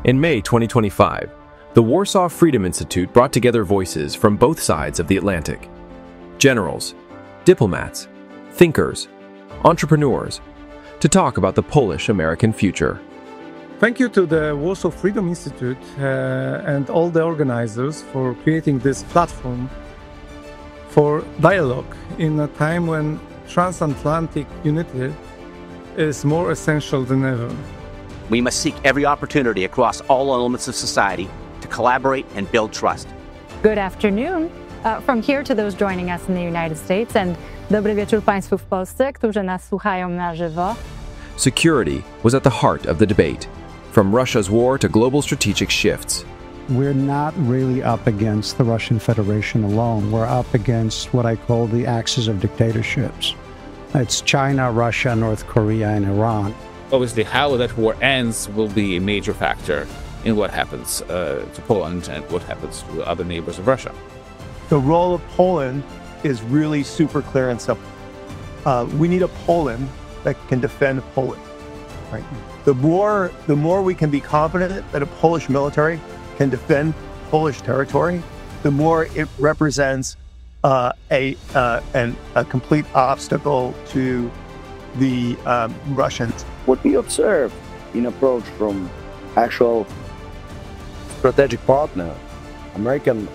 In May 2025, the Warsaw Freedom Institute brought together voices from both sides of the Atlantic. Generals, diplomats, thinkers, entrepreneurs, to talk about the Polish-American future. Thank you to the Warsaw Freedom Institute and all the organizers for creating this platform for dialogue in a time when transatlantic unity is more essential than ever. We must seek every opportunity across all elements of society to collaborate and build trust. Good afternoon from here to those joining us in the United States, and dobry wieczór Państwu w Polsce, którzy nas słuchają na żywo. Security was at the heart of the debate, from Russia's war to global strategic shifts. We're not really up against the Russian Federation alone. We're up against what I call the axis of dictatorships. It's China, Russia, North Korea, and Iran. Obviously, how that war ends will be a major factor in what happens to Poland and what happens to other neighbors of Russia. The role of Poland is really super clear and simple. We need a Poland that can defend Poland. Right? The more we can be confident that a Polish military can defend Polish territory, the more it represents a complete obstacle to the Russians. What we observe in approach from actual strategic partner, American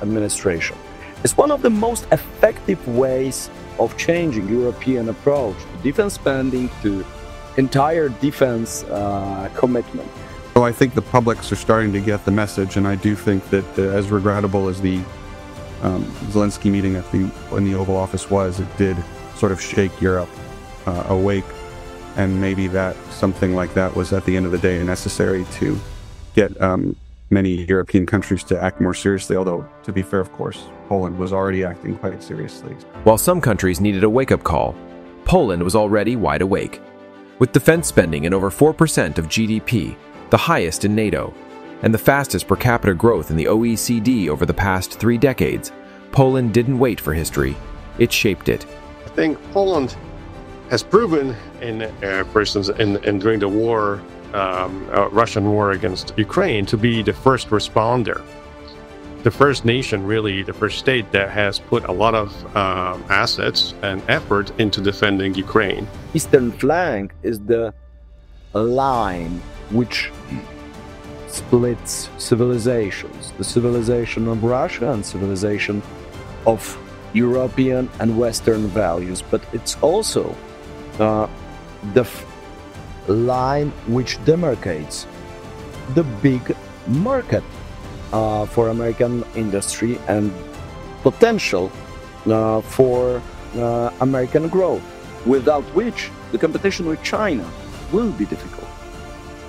administration, is one of the most effective ways of changing European approach to defense spending, to entire defense commitment. So I think the publics are starting to get the message, and I do think that as regrettable as the Zelensky meeting in the Oval Office was, it did sort of shake Europe awake, and maybe that something like that was at the end of the day necessary to get many European countries to act more seriously, although to be fair, of course, Poland was already acting quite seriously. While some countries needed a wake-up call, Poland was already wide awake. With defense spending at over 4% of GDP, the highest in NATO, and the fastest per capita growth in the OECD over the past 3 decades, Poland didn't wait for history. It shaped it. I think Poland has proven, for instance, during the war, Russian war against Ukraine, to be the first responder. The first nation, really, the first state that has put a lot of assets and effort into defending Ukraine. Eastern flank is the line which splits civilizations, the civilization of Russia and civilization of European and Western values, but it's also the line which demarcates the big market for American industry and potential for American growth, without which the competition with China will be difficult.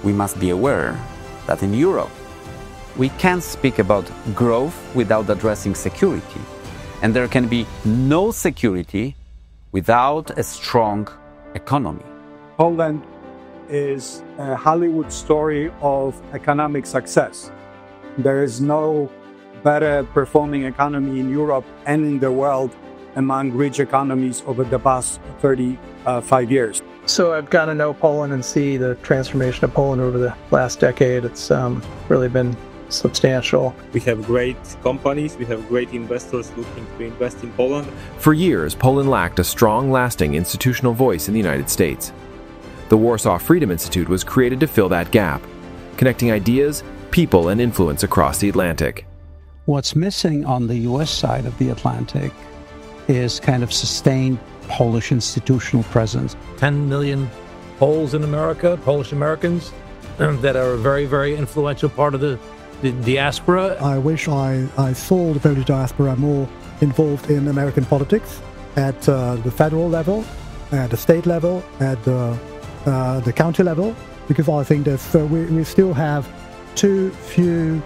We must be aware that in Europe, we can't speak about growth without addressing security. And there can be no security without a strong economy. Poland is a Hollywood story of economic success. There is no better performing economy in Europe and in the world among rich economies over the past 35 years. So I've got to know Poland and see the transformation of Poland over the last decade. It's really been substantial. We have great companies, we have great investors looking to invest in Poland. For years, Poland lacked a strong, lasting institutional voice in the United States. The Warsaw Freedom Institute was created to fill that gap, connecting ideas, people, and influence across the Atlantic. What's missing on the U.S. side of the Atlantic is kind of sustained Polish institutional presence. 10 million Poles in America, Polish Americans, that are a very, very influential part of the diaspora. I wish I saw the Polish diaspora more involved in American politics at the federal level, at the state level, at the county level, because I think that we still have too few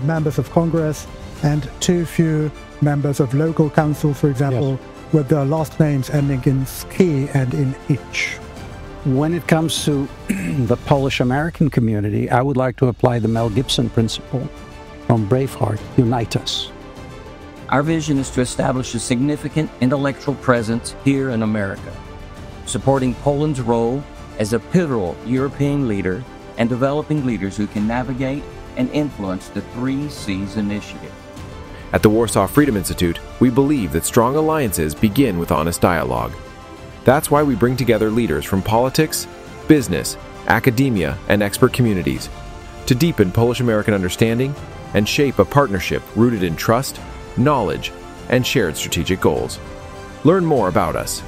members of Congress and too few members of local council, for example, yes, with their last names ending in ski and in ich. When it comes to the Polish-American community, I would like to apply the Mel Gibson principle from Braveheart: unite us. Our vision is to establish a significant intellectual presence here in America, supporting Poland's role as a pivotal European leader and developing leaders who can navigate and influence the 3 C's initiative. At the Warsaw Freedom Institute, we believe that strong alliances begin with honest dialogue. That's why we bring together leaders from politics, business, academia, and expert communities to deepen Polish-American understanding and shape a partnership rooted in trust, knowledge, and shared strategic goals. Learn more about us